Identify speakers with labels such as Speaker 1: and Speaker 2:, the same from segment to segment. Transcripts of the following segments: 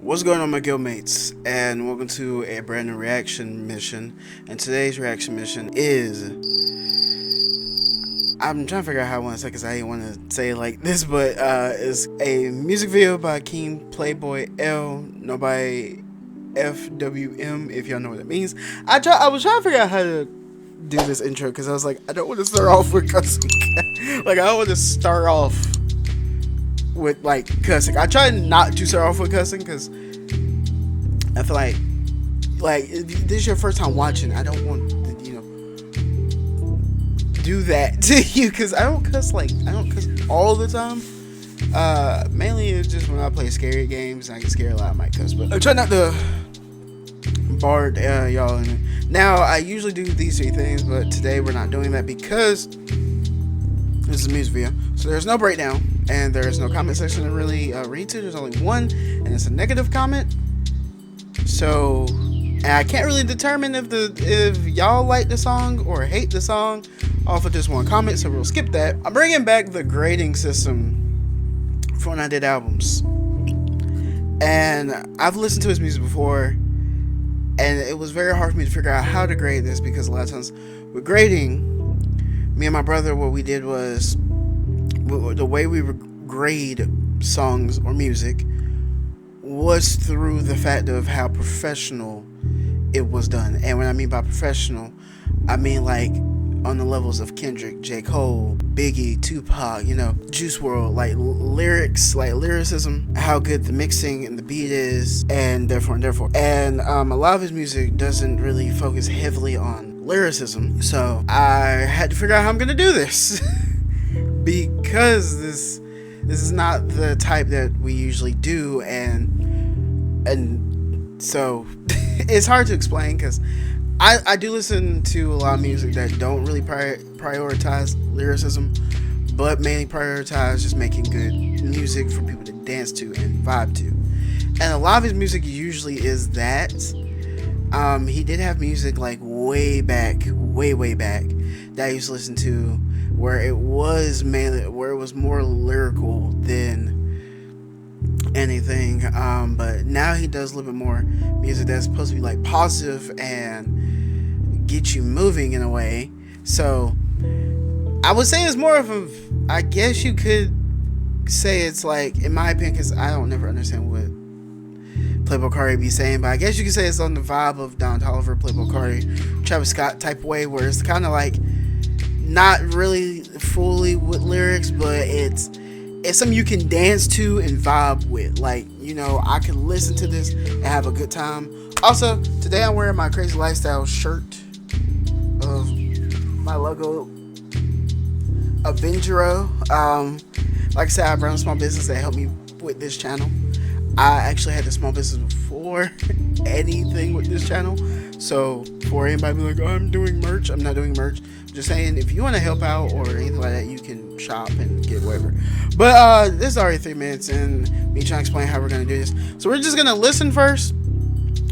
Speaker 1: What's going on, my guildmates, and welcome to a brand new reaction mission. And today's reaction mission is, I'm trying to figure out how I want to say, because I didn't want to say it like this, but it's a music video by King Playboi L, nobody FWM, if y'all know what it means. I was trying to figure out how to do this intro, because I was like, I don't want to start off with cussing. Like, I don't want to start off with like cussing. I try not to start off with cussing because I feel like if this is your first time watching, I don't want to, do that to you, because I don't cuss all the time. Mainly it's just when I play scary games and I get scared a lot, I might cuss, but I try not to bard y'all in. Now I usually do these three things, but today we're not doing that because this is a music video, so there's no breakdown and there's no comment section to really read to. There's only one, and it's a negative comment. So, and I can't really determine if y'all like the song or hate the song off of just one comment, so we'll skip that. I'm bringing back the grading system for when I did albums, and I've listened to his music before, and it was very hard for me to figure out how to grade this, because a lot of times with grading, me and my brother, what we did was, the way we grade songs or music was through the fact of how professional it was done. And when I mean by professional, I mean like on the levels of Kendrick, J. Cole, Biggie, Tupac, Juice WRLD, like lyrics, like lyricism, how good the mixing and the beat is, and therefore. And a lot of his music doesn't really focus heavily on lyricism, so I had to figure out how I'm gonna do this. Because this is not the type that we usually do, and so it's hard to explain, because I do listen to a lot of music that don't really prioritize lyricism, but mainly prioritize just making good music for people to dance to and vibe to. And a lot of his music usually is that. He did have music like way back that I used to listen to, where it was more lyrical than anything. But now he does a little bit more music that's supposed to be like positive and get you moving in a way. So I would say it's more of a, I guess you could say it's like, in my opinion, because I don't never understand what Playboi Carti be saying, but I guess you could say it's on the vibe of Don Toliver, Playboi Carti, Travis Scott type of way, where it's kind of like not really fully with lyrics, but it's something you can dance to and vibe with. Like, I can listen to this and have a good time. Also, today I'm wearing my Crazy Lifestyle shirt of my logo, Avengero. Like I said, I run a small business that helped me with this channel. I actually had a small business before anything with this channel. So for anybody be like, oh, I'm doing merch, I'm not doing merch. I'm just saying, if you want to help out or anything like that, you can shop and get whatever. But this is already 3 minutes and me trying to explain how we're going to do this. So we're just going to listen first.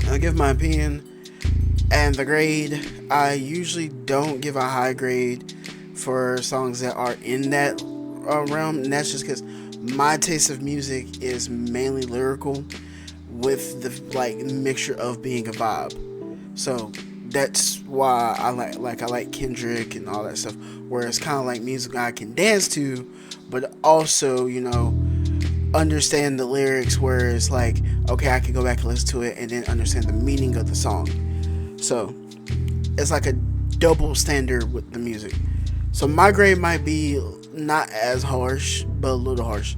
Speaker 1: I'll give my opinion and the grade. I usually don't give a high grade for songs that are in that realm, and that's just because my taste of music is mainly lyrical with the mixture of being a vibe. So that's why I like Kendrick and all that stuff, where it's kind of like music I can dance to, but also understand the lyrics, where it's like, okay, I can go back and listen to it and then understand the meaning of the song. So it's like a double standard with the music. So my grade might be not as harsh, but a little harsh.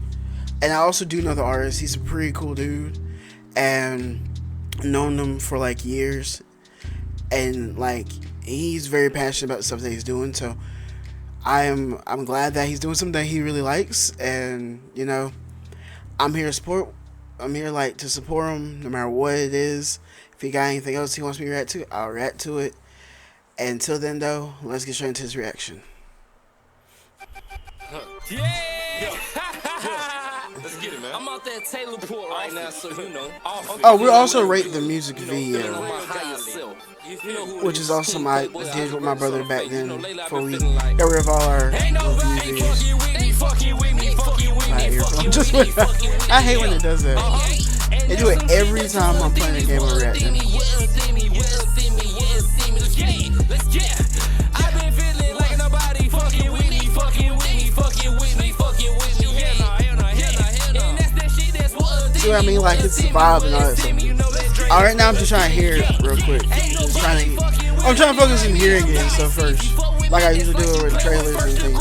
Speaker 1: And I also do know the artist. He's a pretty cool dude, and known him for like years, and like he's very passionate about the stuff that he's doing. So I'm glad that he's doing something that he really likes, and I'm here to support. I'm here to support him no matter what it is. If he got anything else he wants me to react to, I'll react to it. And until then, though, let's get straight into his reaction.
Speaker 2: Yeah! Let's get it, man. I'm out there at Taylor Port right now, so
Speaker 1: Oh, we'll also rate the music video, which is awesome. I did with my brother back then before we got rid of all our videos. My earphone just went out. I hate when it does that. They do it every time I'm playing a game of reaction.
Speaker 2: I've been feeling like nobody fucking with me, fucking with me, fucking with me, fucking with me. Yeah, hell no. And that's that shit that's what.
Speaker 1: See what I mean? Like, it's the vibe and all that stuff. Alright, now I'm just trying to hear it real quick. I'm trying to focus on hearing it and stuff first. Like I usually do it with trailers and things.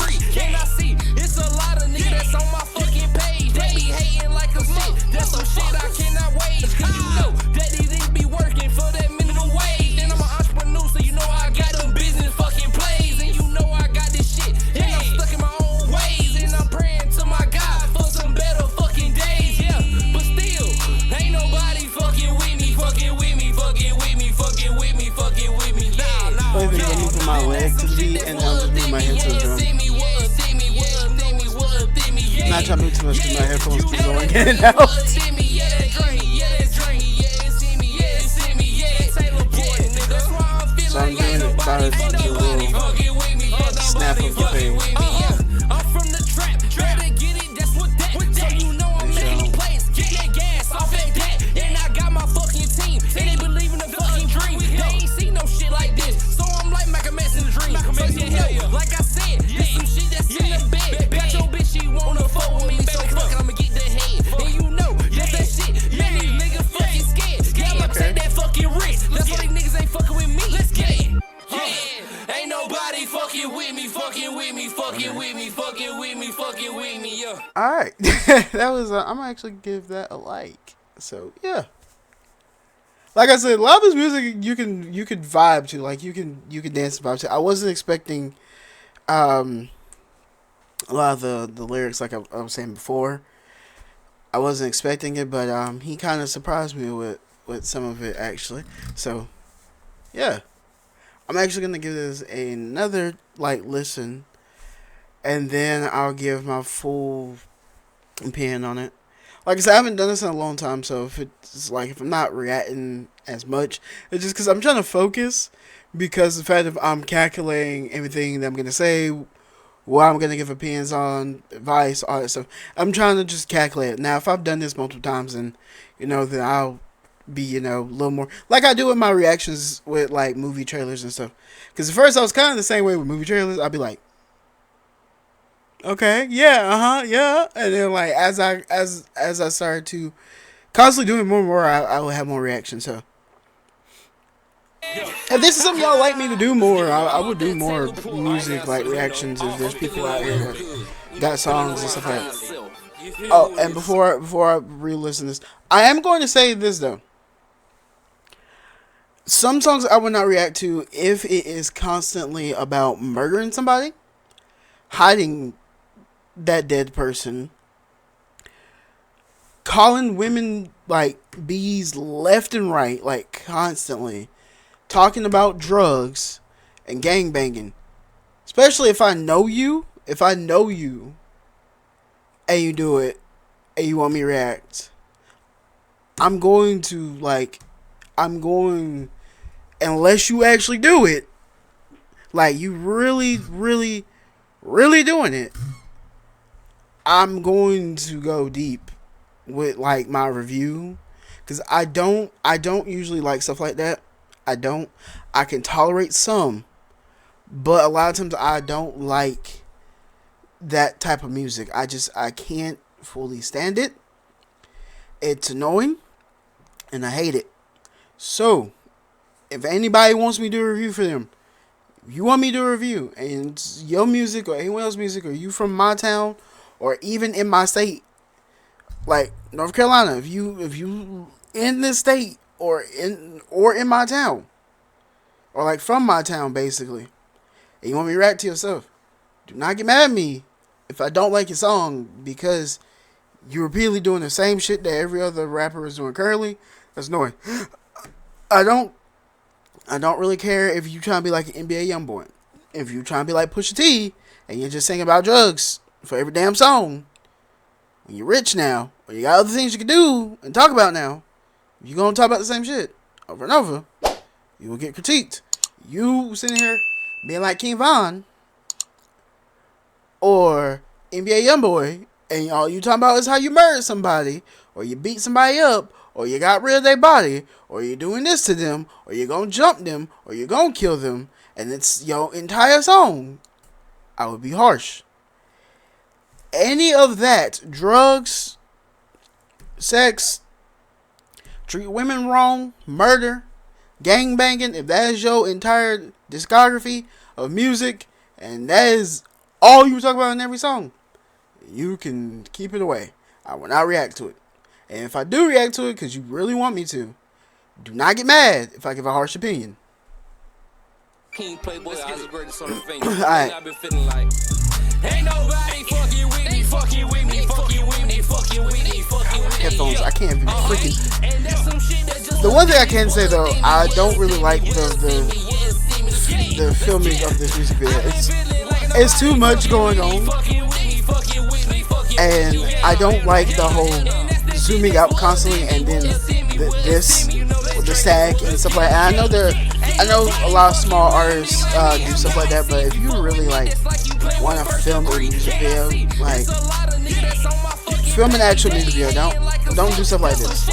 Speaker 2: It's a lot of niggas that's on my fucking page. They be hating like a shit. That's some shit I cannot wait. Cause you know that these niggas be working for that minimum wage. And I'm an entrepreneur, so you know I got them business fucking plays. And you know I got this shit. And I'm stuck in my own ways. And I'm praying to my God for some better fucking days. Yeah, but still, ain't nobody fucking with me, fucking with me, fucking with me, fucking with me, fucking with me. Nah.
Speaker 1: Only thing I need for my leg to the beat, and I'll just move my head to the drum. Not trying to move too much because my headphones keep going in and out. So I'm doing it by the little snap of the page.
Speaker 2: I'm from the trap, try to get it, that's what that. So you know I'm making plays, get that gas off at that. And I got my fucking team, and they believe in the fucking dream. They ain't seen no shit like this, so I'm like make a mess in the dream. So yeah, like I said, this some shit that's in the bed. Bet your bitch she wanna fuck with me, so fuck it, I'ma get the head. And you know, that's that shit, man, these niggas fucking scared. Yeah, I'ma take that fucking risk, that's why these niggas ain't fucking with me. Let's get it. Yeah, ain't nobody fucking with me, fucking with me, fucking with me, fucking with me, fucking with me, yeah.
Speaker 1: Alright, that was, I'm gonna actually give that a like. So, yeah. Like I said, a lot of his music you can vibe to, like you can dance and vibe to. I wasn't expecting a lot of the lyrics, like I was saying before. I wasn't expecting it, but he kind of surprised me with some of it actually. So, yeah. I'm actually gonna give this another listen, and then I'll give my full opinion on it. Like I said, I haven't done this in a long time, so if I'm not reacting as much, it's just because I'm trying to focus. Because the fact that I'm calculating everything that I'm gonna say, what I'm gonna give opinions on, advice, all that stuff, I'm trying to just calculate it. Now, if I've done this multiple times, and then I'll be a little more like I do with my reactions with movie trailers and stuff. Because at first I was kind of the same way with movie trailers. I'd be like, okay, yeah, yeah, and then as I started to constantly doing more and more, I will have more reactions. So if this is something y'all like me to do more, I would do more music reactions. If there's people out here that got songs and stuff like that. Oh, and before I re-listen to this, I am going to say this though. Some songs I would not react to if it is constantly about murdering somebody, hiding that dead person, calling women bees left and right, constantly, talking about drugs and gangbanging. Especially if I know you, and you do it, and you want me to react, I'm going, unless you actually do it, you really, really, really doing it, I'm going to go deep with my review. Because I don't usually like stuff like that. I can tolerate some, but a lot of times I don't like that type of music. I can't fully stand it. It's annoying, and I hate it. So, if anybody wants me to do a review for them, if you want me to do a review, and it's your music or anyone else's music, or you from my town, or even in my state, North Carolina, if you in this state, or in my town, or from my town basically, and you want me to react to yourself, do not get mad at me if I don't like your song because you're repeatedly doing the same shit that every other rapper is doing currently. That's annoying. I don't really care if you trying to be like an NBA YoungBoy. If you trying to be like Pusha T and you're just singing about drugs for every damn song, when you're rich now, or you got other things you can do and talk about now, you're gonna talk about the same shit over and over, you will get critiqued. You sitting here being like King Von or NBA YoungBoy, and all you talking about is how you murdered somebody, or you beat somebody up, or you got rid of their body, or you're doing this to them, or you're gonna jump them, or you're gonna kill them, and it's your entire song, I would be harsh. Any of that, drugs, sex, treat women wrong, murder, gang banging, if that is your entire discography of music, and that is all you talk about in every song, you can keep it away. I will not react to it. And if I do react to it because you really want me to, do not get mad if I give a harsh opinion.
Speaker 2: King Playboi, I was the greatest on the finger.
Speaker 1: Alright.
Speaker 2: I've been feeling like ain't nobody fucking with me, fucking with me, fucking with me, fucking with me, fucking with me.
Speaker 1: Headphones, I can't even freaking. The one thing I can say though, I don't really like the filming of this music video. It's too much going on, and I don't like the whole zooming out constantly and then this with the stack and stuff like that. I know a lot of small artists do stuff like that, but if you really like want to film a music video, like film an actual music video. Don't do stuff like this.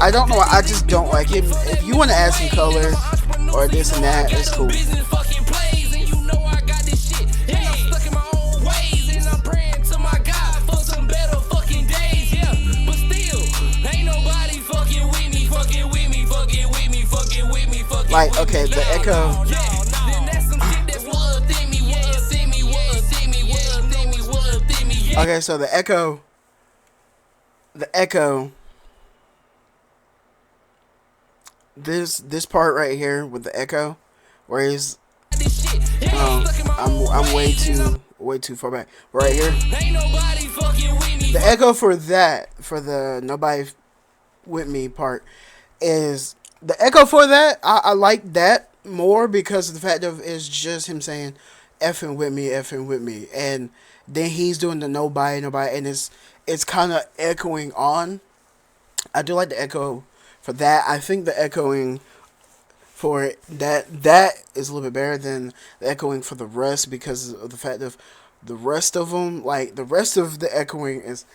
Speaker 1: I don't know. I just don't like it. If you want to add some color or this and that, it's cool. Like, okay, the echo. Okay, so the echo. This part right here with the echo, where he's, I'm way too far back. Right here, the echo for the nobody with me part is the echo for that. I like that more because of the fact of it's just him saying effing with me, and then he's doing the nobody, and it's kind of echoing on. I do like the echo for that. I think the echoing for that is a little bit better than the echoing for the rest because of the fact of the rest of them. Like the rest of the echoing is,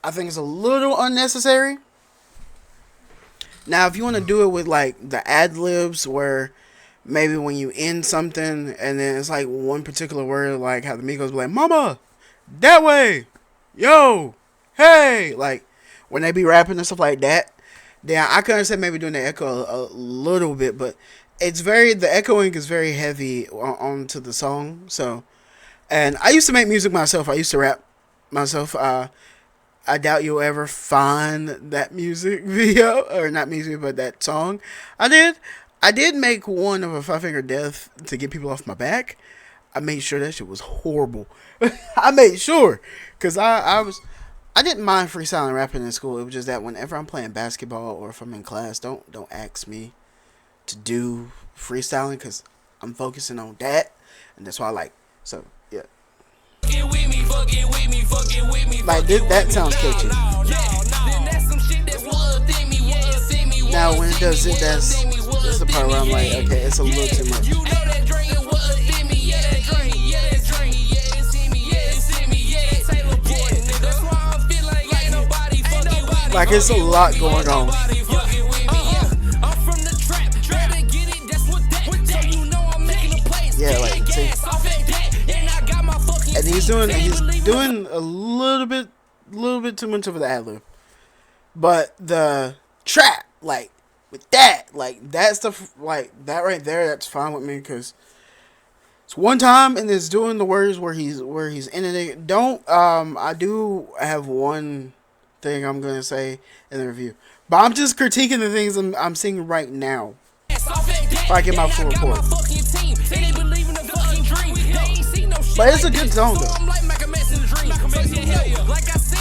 Speaker 1: I think, is a little unnecessary. Now, if you want to do it with like the ad libs, where maybe when you end something and then it's like one particular word, like how the Migos be like, "Mama, that way, yo, hey," like when they be rapping and stuff like that. Then I could understand maybe doing the echo a little bit, but the echoing is very heavy onto the song. So, and I used to make music myself. I used to rap myself. I doubt you'll ever find that music video, or not music, but that song. I did make one of a 5 Finger Death to get people off my back. I made sure that shit was horrible. I made sure, cause I didn't mind freestyling rapping in school. It was just that whenever I'm playing basketball or if I'm in class, don't ask me to do freestyling because I'm focusing on that, and that's why I like. So yeah, like that sounds catchy. Now when it does it, that's the part where I'm like, okay, it's a little too much. Like it's a lot going on. Yeah, like see. And he's doing a little bit too much of the ad lib. But the trap, like with that, like that stuff, like that right there, that's fine with me because it's one time and it's doing the words where he's ending it. Don't I do have one thing I'm gonna say in the review, but I'm just critiquing the things I'm seeing right now. If I get my full report, but it's a good song though.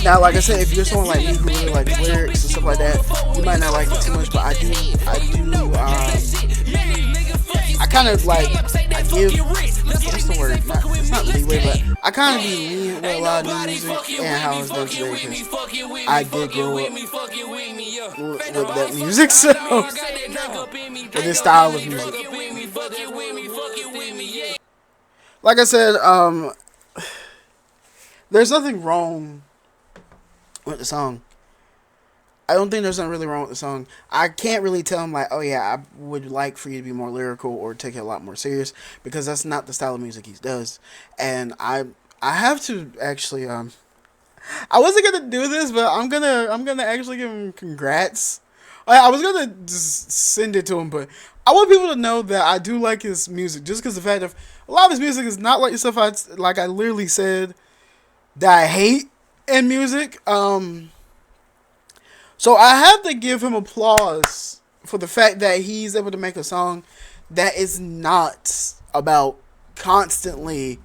Speaker 1: Now, like I said, if you're someone like me who really like lyrics and stuff like that, you might not like it too much. But I kind of like, I give, what's the word? It's not leeway, but I kind of be lenient with a lot of new music and how it's done today because I did grow up with that music, so with this style of music. Like I said, there's nothing wrong with the song. I don't think there's nothing really wrong with the song. I can't really tell him like, oh yeah, I would like for you to be more lyrical or take it a lot more serious, because that's not the style of music he does. And I have to actually I wasn't gonna do this, but I'm gonna actually give him congrats. I was gonna just send it to him, but I want people to know that I do like his music, just because the fact of a lot of his music is not like the stuff I literally said that I hate in music. So I have to give him applause for the fact that he's able to make a song that is not about constantly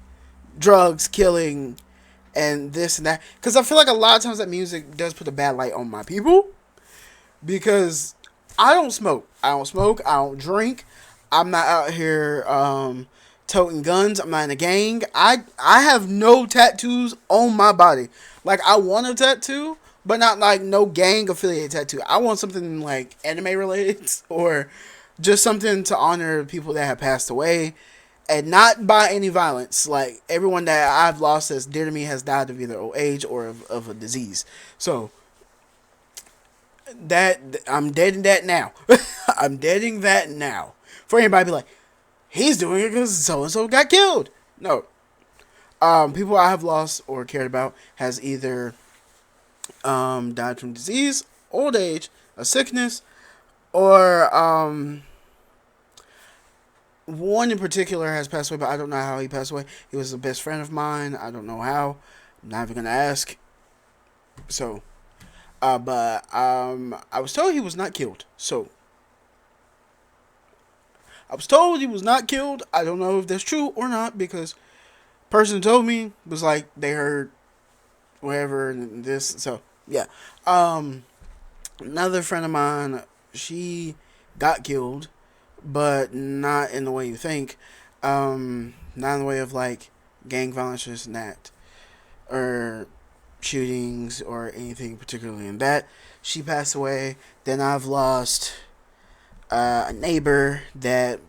Speaker 1: drugs, killing, and this and that. Because I feel like a lot of times that music does put a bad light on my people. Because I don't smoke. I don't drink. I'm not out here toting guns. I'm not in a gang. I have no tattoos on my body. Like, I want a tattoo, but not like no gang affiliated tattoo. I want something like anime related, or just something to honor people that have passed away, and not by any violence. Like, everyone that I've lost that's dear to me has died of either old age or of a disease. So that I'm deading that now. I'm deading that now. For anybody to be like, he's doing it because so and so got killed. No. People I have lost or cared about has either died from disease, old age, a sickness, or one in particular has passed away, but I don't know how he passed away. He was a best friend of mine. I don't know how. I'm not even gonna ask. So, but I was told he was not killed. So, I was told he was not killed. I don't know if that's true or not, because person told me was like they heard whatever and this. So yeah. Another friend of mine, she got killed, but not in the way you think. Not in the way of like gang violence, this and that, or shootings or anything particularly in that. She passed away. Then I've lost a neighbor that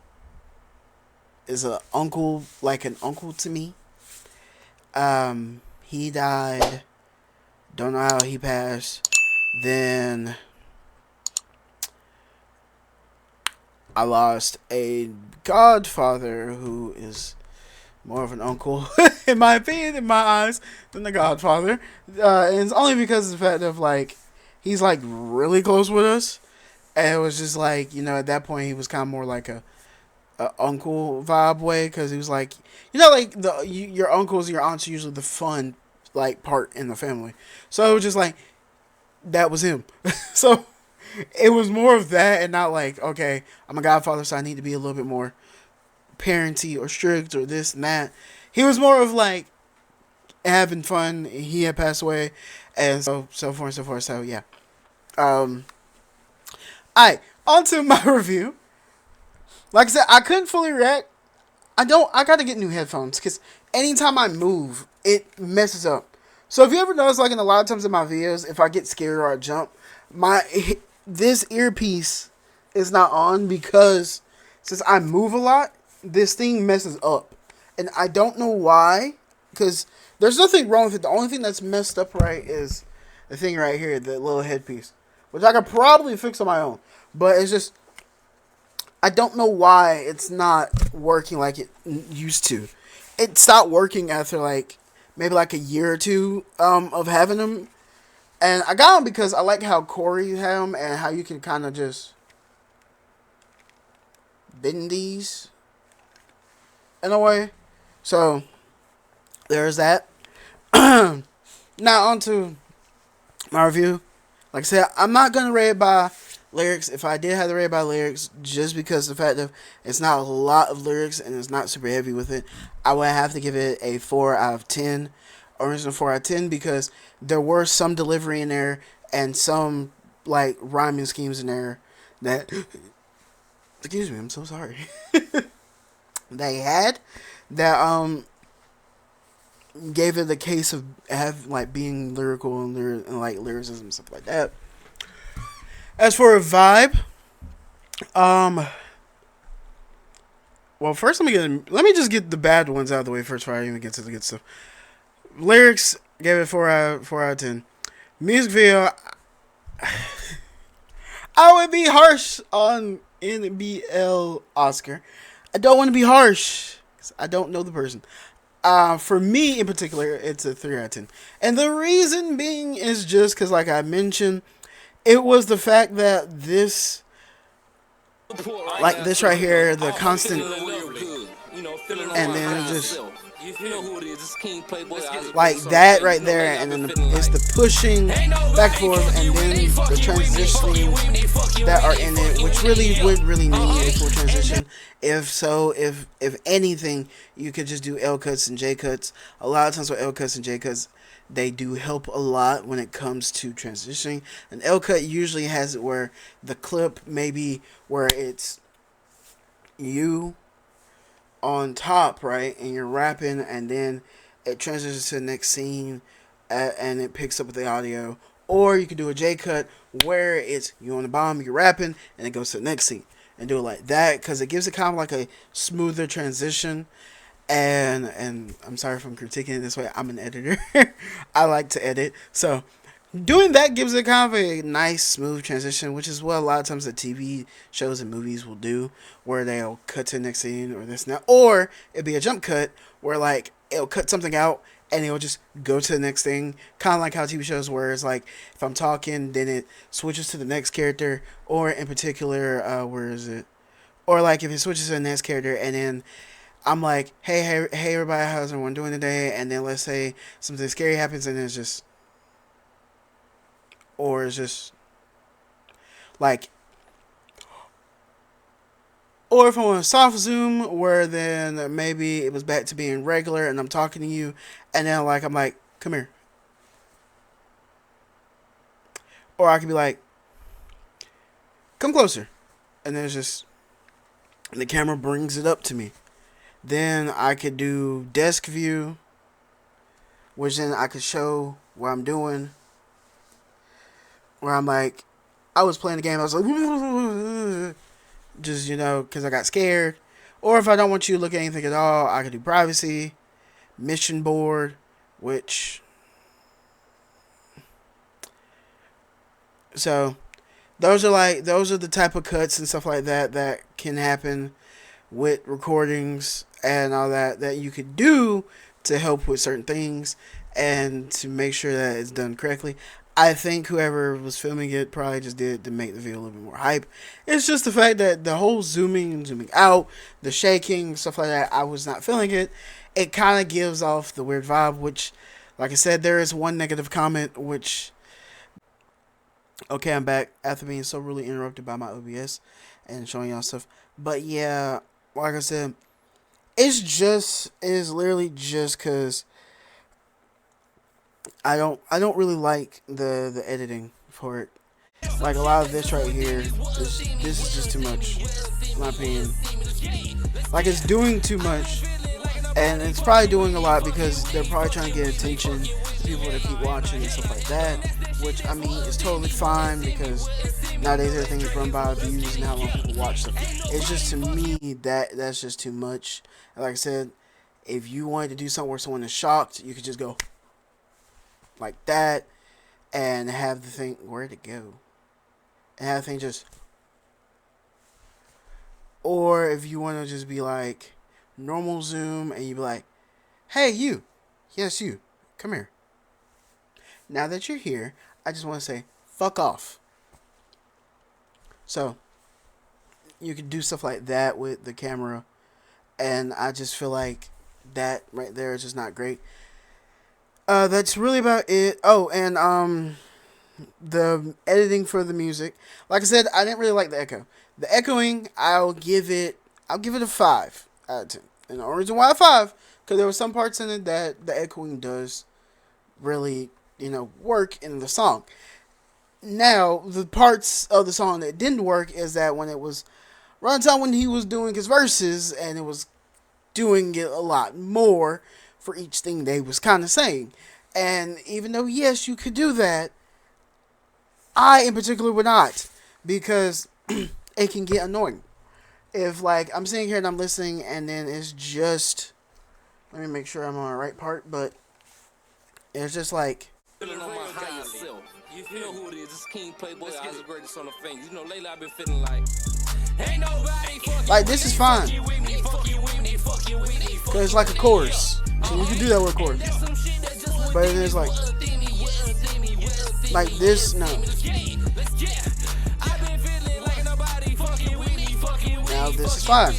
Speaker 1: is a uncle, like an uncle to me. He died. Don't know how he passed. Then I lost a godfather who is more of an uncle, in my opinion, in my eyes, than the godfather. And it's only because of the fact of, like, he's, like, really close with us. And it was just, like, you know, at that point, he was kind of more like a uncle vibe way, because he was, like, you know, like, your uncles and your aunts are usually the fun, like, part in the family. So it was just, like, that was him. So it was more of that, and not like, okay, I'm a godfather, so I need to be a little bit more parenty or strict or this and that. He was more of like having fun. He had passed away, and so forth and so forth. So yeah. Alright, on to my review. Like I said, I couldn't fully react. I gotta get new headphones, because anytime I move, it messes up. So if you ever notice, like in a lot of times in my videos, if I get scared or I jump, this earpiece is not on, because since I move a lot, this thing messes up. And I don't know why, because there's nothing wrong with it. The only thing that's messed up right is the thing right here, the little headpiece, which I could probably fix on my own. But it's just, I don't know why it's not working like it used to. It stopped working after like maybe like a year or two of having them. And I got them because I like how Corey had them, and how you can kind of just bend these in a way. So there's that. Now on to my review. Like I said, I'm not going to rate it by lyrics. If I did have to rate it by lyrics, just because the fact that it's not a lot of lyrics and it's not super heavy with it, I would have to give it a 4 out of 10. Original 4 out of 10, because there were some delivery in there and some like rhyming schemes in there that excuse me, I'm so sorry. They had that gave it the case of being lyrical and like lyricism and stuff like that. As for a vibe, well, first let me just get the bad ones out of the way first before I even get to the good stuff. Lyrics, gave it 4 out of 10. Music video, I would be harsh on NBL Oscar. I don't want to be harsh 'cause I don't know the person. For me in particular, it's a 3 out of 10. And the reason being is just because, like I mentioned, it was the fact that this, like this right here, the constant, and then it just, like that right there, and then it's the pushing back and forth, and then the transitions that are in it, which really would really need a full transition. If anything, you could just do L cuts and J cuts. A lot of times with L cuts and J cuts, they do help a lot when it comes to transitioning. An L cut usually has it where the clip maybe where it's you on top, right, and you're rapping, and then it transitions to the next scene, and it picks up with the audio. Or you can do a J cut where it's you on the bottom, you're rapping, and it goes to the next scene, and do it like that because it gives it kind of like a smoother transition. And I'm sorry if I'm critiquing it this way. I'm an editor. I like to edit, so doing that gives it kind of a nice smooth transition, which is what a lot of times the TV shows and movies will do, where they'll cut to the next scene or this and that, or it'd be a jump cut where like it'll cut something out and it'll just go to the next thing, kind of like how TV shows where it's like if I'm talking, then it switches to the next character, or in particular, where is it? Or like if it switches to the next character and then I'm like, hey everybody, how's everyone doing today? And then let's say something scary happens and it's just, or it's just like, or if I want a soft zoom where then maybe it was back to being regular and I'm talking to you and then like I'm like, come here. Or I could be like, come closer. And then it's just, the camera brings it up to me. Then I could do desk view, which then I could show what I'm doing. Where I'm like, I was playing the game, I was like, just, because I got scared. Or if I don't want you to look at anything at all, I could do privacy, mission board, which, so those are the type of cuts and stuff like that that can happen with recordings and all that you could do to help with certain things and to make sure that it's done correctly. I think whoever was filming it probably just did to make the video a little bit more hype. It's just the fact that the whole zooming and zooming out, the shaking, stuff like that, I was not feeling it. It kind of gives off the weird vibe, which, like I said, there is one negative comment, which, okay, I'm back after being so really interrupted by my OBS and showing y'all stuff. But yeah, like I said, it's literally just because I don't really like the editing for it. Like a lot of this right here, this is just too much, in my opinion. Like it's doing too much, and it's probably doing a lot because they're probably trying to get attention to people to keep watching and stuff like that. Which I mean is totally fine because nowadays everything is run by views and how long people watch stuff. It's just to me that's just too much. And like I said, if you wanted to do something where someone is shocked, you could just go like that and have the thing, where'd it go? And have the thing just, or if you want to just be like normal zoom and you be like, hey you, yes you, come here. Now that you're here, I just want to say fuck off. So you could do stuff like that with the camera, and I just feel like that right there is just not great. That's really about it. Oh, and the editing for the music. Like I said, I didn't really like the echo. The echoing, I'll give it a 5 out of 10. And the only reason why a 5, because there were some parts in it that the echoing does really, work in the song. Now, the parts of the song that didn't work is that when it was runtime, when he was doing his verses, and it was doing it a lot more for each thing they was kind of saying. And even though, yes, you could do that, I in particular would not, because it can get annoying. If, like, I'm sitting here and I'm listening, and then it's just, let me make sure I'm on the right part, but it's just like,
Speaker 2: You know who it is. It's King Playboi. I was the greatest on the fingers. You know, lately I've been feeling like ain't nobody fucking
Speaker 1: like this is fine. Cause it's like a chorus. So you can do that with a chorus. But it is like this, no. Now this is fine.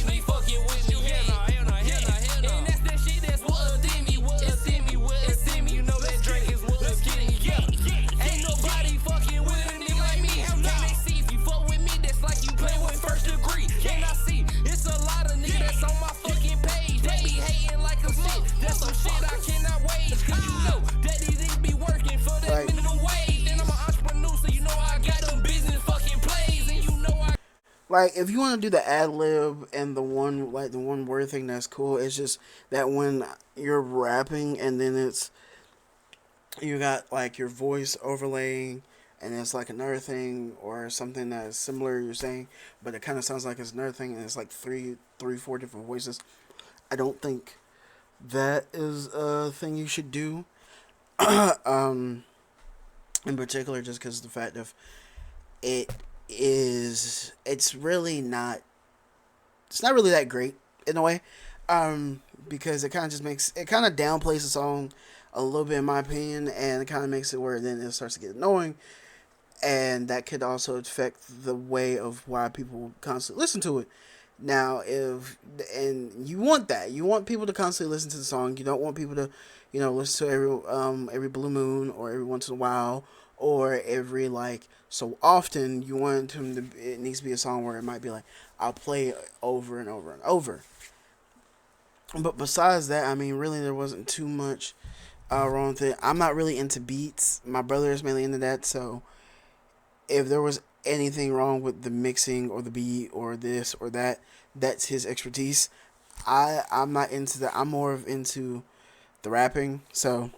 Speaker 1: Like, if you want to do the ad lib and the one word thing, that's cool. It's just that when you're rapping and then you got like your voice overlaying and it's like another thing or something that is similar you're saying, but it kind of sounds like it's another thing and it's like four different voices. I don't think that is a thing you should do. In particular, just because of the fact of it's really not that great in a way, because it kind of downplays the song a little bit in my opinion, and it kind of makes it where then it starts to get annoying, and that could also affect the way of why people constantly listen to it. Now, you want people to constantly listen to the song. You don't want people to, listen to every blue moon or every once in a while or every so often. You want them to. It needs to be a song where it might be like, I'll play it over and over and over. But besides that, I mean, really, there wasn't too much wrong with it. I'm not really into beats. My brother is mainly into that, so if there was anything wrong with the mixing or the beat or this or that, that's his expertise. I'm not into that. I'm more into the rapping, so,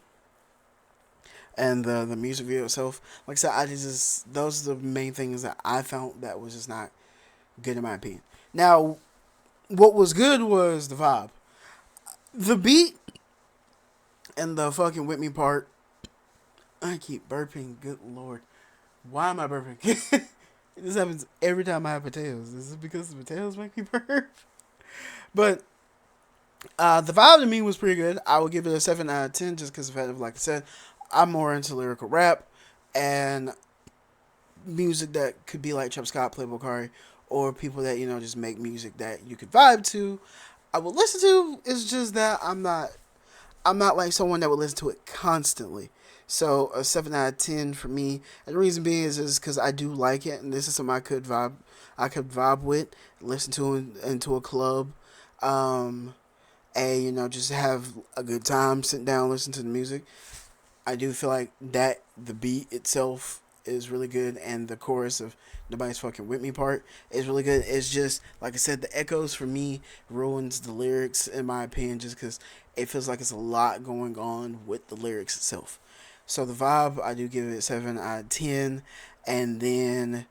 Speaker 1: and the music video itself. Like I said, those are the main things that I found that was just not good in my opinion. Now, what was good was the vibe, the beat, and the fucking with me part. I keep burping. Good lord, why am I burping? This happens every time I have potatoes. This is because the potatoes make me burp. But the vibe to me was pretty good. I would give it a 7 out of 10 just because of the fact of, like I said, I'm more into lyrical rap and music that could be like Trap Scott, Playboi Carti, or people that, just make music that you could vibe to. I would listen to. It's just that I'm not like someone that would listen to it constantly. So a 7 out of 10 for me, and the reason being is because I do like it, and this is something I could vibe with, listen to into a club, and just have a good time, sit down, listen to the music. I do feel like that the beat itself is really good, and the chorus of Nobody's Fucking With Me part is really good. It's just, like I said, the echoes for me ruins the lyrics in my opinion, just because it feels like it's a lot going on with the lyrics itself. So the vibe, I do give it 7 out of 10. And then,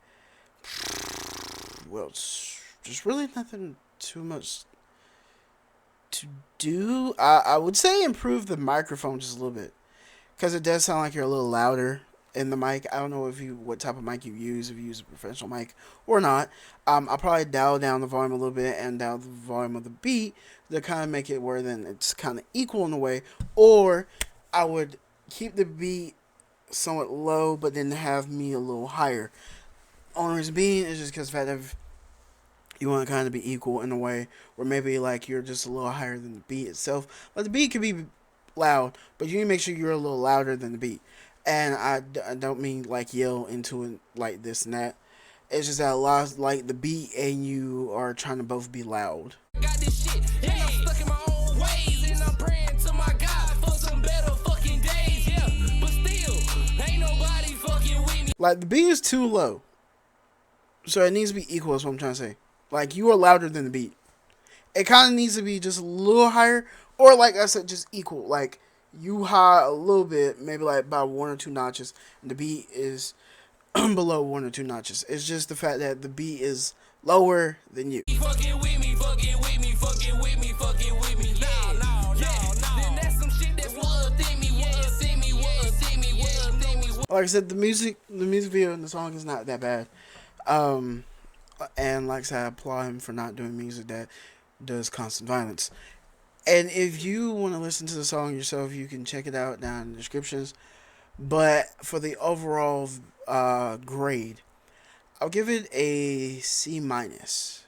Speaker 1: well, just really nothing too much to do. I would say improve the microphone just a little bit, because it does sound like you're a little louder in the mic. I don't know what type of mic you use, if you use a professional mic or not. I'll probably dial down the volume a little bit and dial the volume of the beat to kind of make it where then it's kind of equal in a way. Or I would keep the beat somewhat low, but then have me a little higher. Only reason being is just because you want to kind of be equal in a way, or maybe like you're just a little higher than the beat itself. Like the beat could be loud, but you need to make sure you're a little louder than the beat. And I don't mean like yell into it like this and that. It's just that a lot like the beat and you are trying to both be loud.
Speaker 2: Got this shit, and I'm stuck in my own ways, and I'm praying to my God for some better fucking days, yeah. But still, ain't nobody fucking with me.
Speaker 1: Like the beat is too low, so it needs to be equal. Is what I'm trying to say. Like you are louder than the beat. It kind of needs to be just a little higher, or like I said, just equal. Like you high a little bit, maybe like about 1 or 2 notches, and the beat is below 1 or 2 notches. It's just the fact that the beat is lower than you.
Speaker 2: Fucking with me, fucking with me, fucking with me, fucking with me. No. Then that's some shit that's what a thing me, what a thing me, what a thing me, what a thing me.
Speaker 1: Like I said, the music video and the song is not that bad. Um, and like I said, I applaud him for not doing music that does constant violence. And if you want to listen to the song yourself, you can check it out down in the descriptions. But for the overall grade, I'll give it a C minus.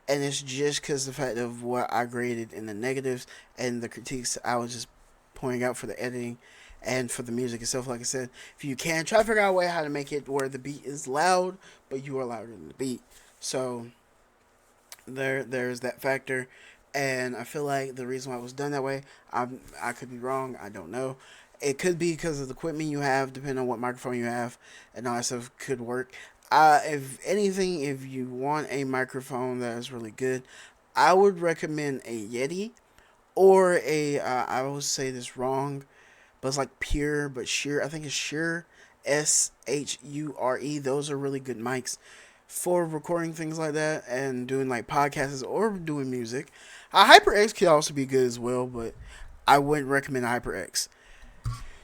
Speaker 1: And it's just because the fact of what I graded in the negatives and the critiques I was just pointing out for the editing and for the music itself. Like I said, if you can, try to figure out a way how to make it where the beat is loud, but you are louder than the beat. So there's that factor. And I feel like the reason why it was done that way, I could be wrong. I don't know. It could be because of the equipment you have, depending on what microphone you have, and all that stuff could work. If anything, if you want a microphone that is really good, I would recommend a Yeti or I will say this wrong, but it's like Pure, but Shure. I think it's Shure, Shure. Those are really good mics for recording things like that and doing like podcasts or doing music. HyperX could also be good as well, but I wouldn't recommend HyperX.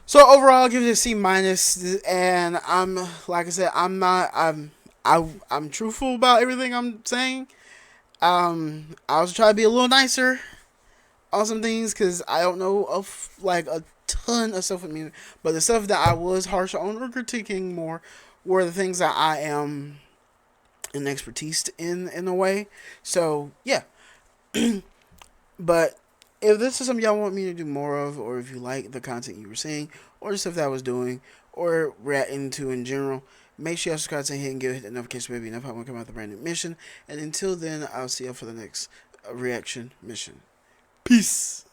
Speaker 1: So overall, I'll give it a C minus, and I'm like I said, I'm truthful about everything I'm saying. I also try to be a little nicer on some things because I don't know of like a ton of stuff with music, but the stuff that I was harsh on or critiquing more were the things that I am an expertise in a way. So yeah, but if this is something y'all want me to do more of, or if you like the content you were seeing, or the stuff that I was doing, or reacting to in general, make sure y'all subscribe to hit and hit the notification bell enough. I'm gonna come out with a brand new mission. And until then, I'll see y'all for the next reaction mission. Peace.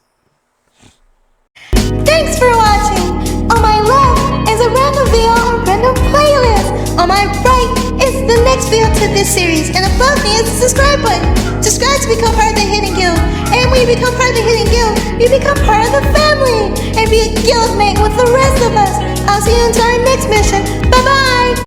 Speaker 3: Thanks for watching. On my left is a random video or random playlist. On my right is the next video to this series, and above me is the subscribe button. Subscribe to become part of the Hidden Guild, and when you become part of the Hidden Guild, you become part of the family and be a guildmate with the rest of us. I'll see you until our next mission. Bye bye.